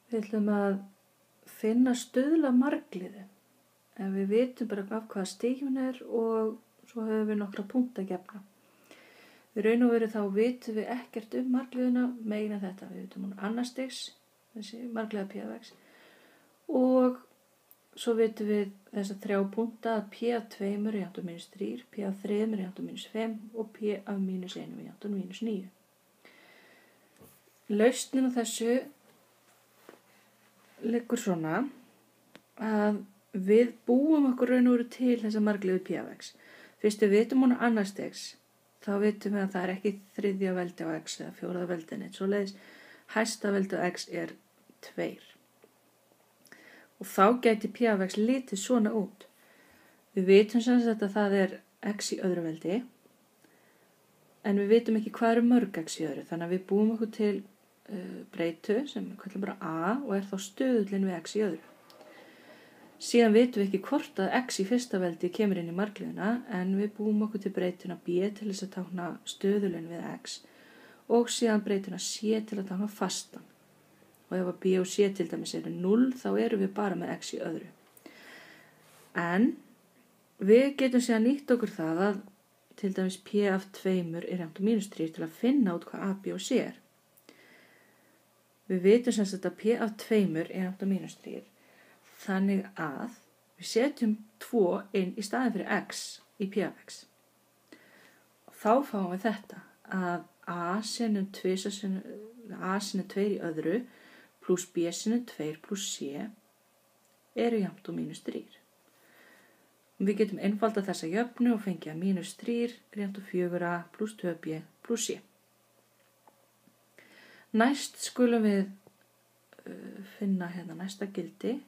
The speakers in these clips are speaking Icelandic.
Við ætlum að finna stuðla margliðu. En við vitum bara af hvaða stig hún og svo höfum við nokkra punkta gefna. Við raun og veru þá vitum við ekkert margliðuna meina þetta. Við vitum hún annars stigs, þessi margliða P af x. Og svo vitum við þessa 3 punkta að P af 2 er jafnt á -3, P af 3 er jafnt á -5 og P af -1 er jafnt á -9. Lausnin á þessu liggur svona að við búum okkur raun og veru til þessa margliðu P af x. Fyrst við vitum hún annars stigs, þá vitum við að það ekki 3. veldi á x eða 4. veldi neitt. Svoleiðis hæsta veldi á x er 2. Og þá gæti P af x litið svona út. Við vitum sem sagt að það er x í öðru veldi, en við vitum ekki hvað eru mörg x í öðru. Þannig að við búum okkur til breytu sem við kallum bara a og er þá stöðullin við x í öðru. Síðan vitum við ekki hvort að x í fyrsta veldi kemur inn í margliðuna, en við búum okkur til breytuna b til þess að tákna stöðullin við x og síðan breytuna c til að tákna fastan. Og ef að b og c til dæmis eru 0, þá erum við bara með x í öðru. En við getum síðan nýtt okkur það að til dæmis p af 2 er jafnt á -3 til að finna út hvað a, b og c er. Við vitum sem sagt að p af 2 er jafnt á -3. Þannig að við setjum 2 inn í staðin fyrir x í p af x. Og þá fáum við þetta að a sinnum 2 í öðru pluss b sinnum 2 pluss c eru jafnt á -3. Og við getum einfaldað þessa jöfnu og fengið að -3 er jafnt á 4a pluss 2b pluss c. Næst skulum við finna hérna næsta gildi.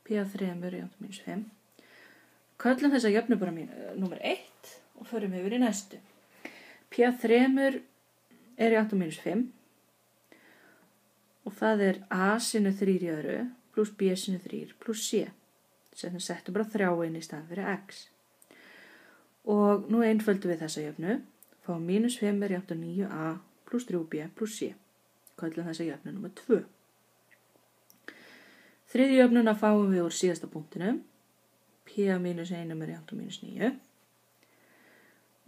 P af 3 er jafnt á -5. Köllum þessa jöfnu bara númer 1 og förum yfir í næstu. P af 3 er jafnt á -5 og það er a sinni 3 í öðru pluss b sinni 3 pluss c. Sem settum bara 3 inn í staðinn fyrir x. Og nú einföldum við þessa jöfnu. Fáum -5 er jafnt á 9a pluss 3b pluss c. Köllum þessa jöfnu númer 2. Þriðju jöfnuna fáum við úr síðasta punktinu. P af -1 er jafnt á -9.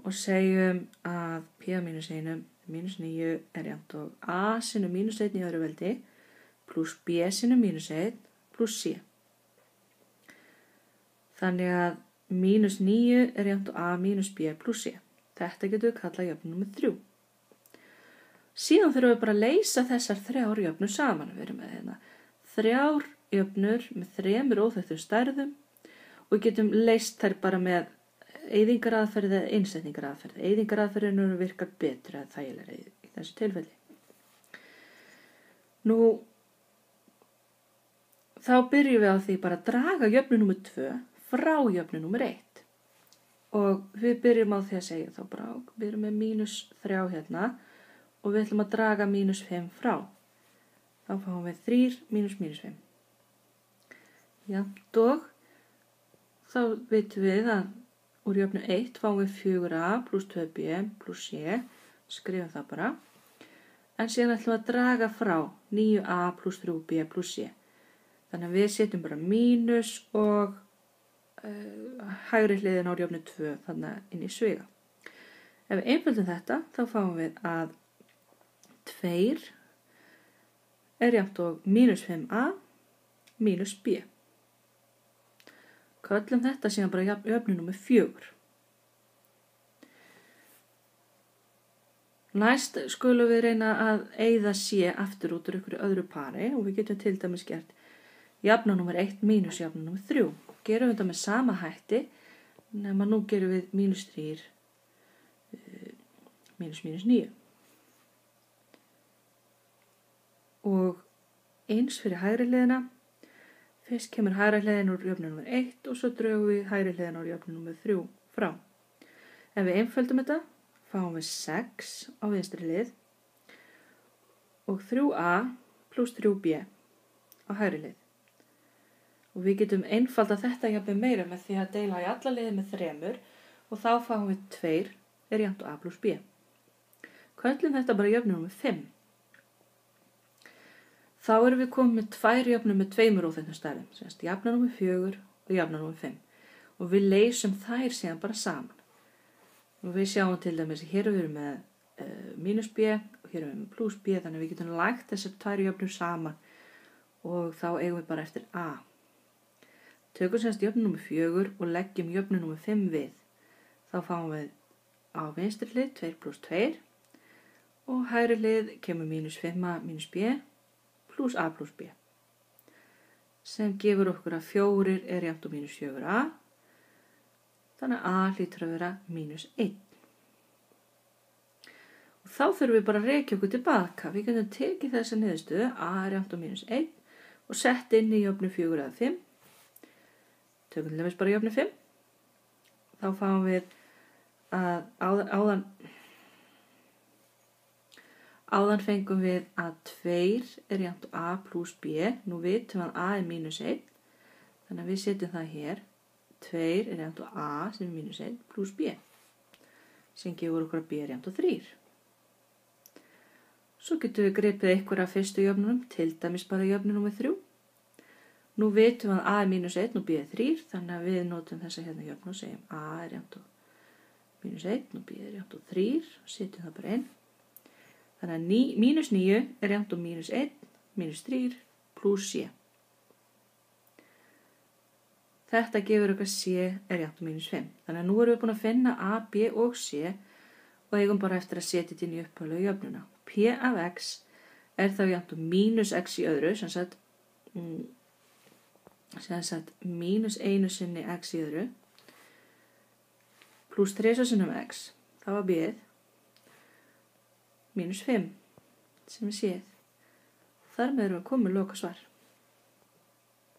Og segjum að P af -1, -9 er jafnt á a sinnum -1 í öðru veldi pluss b sinnum -1 pluss c. Þannig að -9 er jafnt á a minus b pluss c. Þetta getur við kallað jöfnu númer 3. Síðan þurfum við bara að leysa þessar 3 jöfnur saman. Við erum með hérna 3 jöfnur með 3 óþekktum stærðum og getum leyst þær bara með eyðingaraðferð eða einsetningaraðferð. Eyðingaraðferðin virkar betur eða þægilega í þessu tilfelli. Nú, þá byrjum við á því bara að draga jöfnu númer 2 frá jöfnu númer 1. Og við byrjum á því að segja þá bara, við erum með -3 hérna og við ætlum að draga -5 frá. Þá fáum við 3 minus -5. Jafnt og þá vitum við að úr jöfnu 1 fáum við 4a pluss 2b pluss c. Skrifum það bara. En síðan ætlum við að draga frá 9a pluss 3b pluss c. Þannig að við setjum bara mínus og hægri hliðin á jöfnu 2 þannig inn í sviga. Ef við einföldum þetta, þá fáum við að 2 er jafnt á -5a minus b. Köllum þetta síðan bara jöfnu númer 4. Næst skulum við reyna að eyða c aftur út úr ykkur öðru pari og við getum til dæmis gert jafna númer 1 mínus jafna númer 3. Gerum við þetta með sama hætti, nema nú gerum við -3 minus -9. Og eins fyrir hægri hliðina. Fyrst kemur hægri hliðin úr jöfnu númer 1 og svo drögum við hægri hliðin úr jöfnu númer 3 frá. Ef við einföldum þetta, fáum við 6 á vinstri hlið og 3a pluss 3b á hægri hlið. Og við getum einfaldað þetta jafnvel meira með því að deila í alla liði með 3 og þá fáum við 2 er jafnt á a pluss b. Köllum þetta bara jöfnu númer 5. Þá erum við komið með 2 jöfnur með 2 óþekktum stærðum, semst jöfnunúmer 4 og jöfnunúmer 5. Og við leysum þær síðan bara saman. Og við sjáum til dæmis að hér erum við með mínus b og hér erum við með plus b, þannig að við getum lagt þessar 2 jöfnur saman og þá eigum við bara eftir a. Tökum semst jöfnu númer 4 og leggjum jöfnu númer 5 við. Þá fáum við á vinstri hlið 2 plus 2 og hægri hlið kemur mínus 5a mínus b plus a plus b. Sem gefur okkur að 4 er jafnt á mínus 4a. Þannig að a hlýtur að vera mínus 1. Og þá þurfum við bara að rekja okkur tilbaka. Við getum tekið þessa niðurstöðu, a er jafnt á mínus 1 og sett inn í jöfnu 4 eða 5. Tökum til dæmis bara jöfnu 5. Þá fáum við að áðan fengum við að 2 er jafnt á a plus b. Nú vitum við að a er mínus 1. Þannig að við setjum það hér. 2 er jafnt á a sem er mínus 1 plus b. Sem gefur okkur að b er jafnt á 3. Svo getum við gripið einhverja af fyrstu jöfnunum, til dæmis bara jöfnu númer 3. Nú vitum við að a er mínus 1 og b er 3, þannig að við notum þessa hérna jöfnu og segjum a er jafnt á mínus 1 og b er jafnt á 3 og setjum það bara inn. Þannig að mínus 9 er jafnt á mínus 1, mínus 3 plus c. Þetta gefur okkur c er jafnt á mínus 5. Þannig að nú erum við búin að finna a, b og c og eigum bara eftir að setja þetta inn í upphaflegu jöfnuna. P af x er þá jafnt á mínus x í öðru, sem sagt mínus 1 sinni x í öðru, pluss 3 sinnum x, það var b, mínus 5, sem er c. Þar með erum við komið loka svar.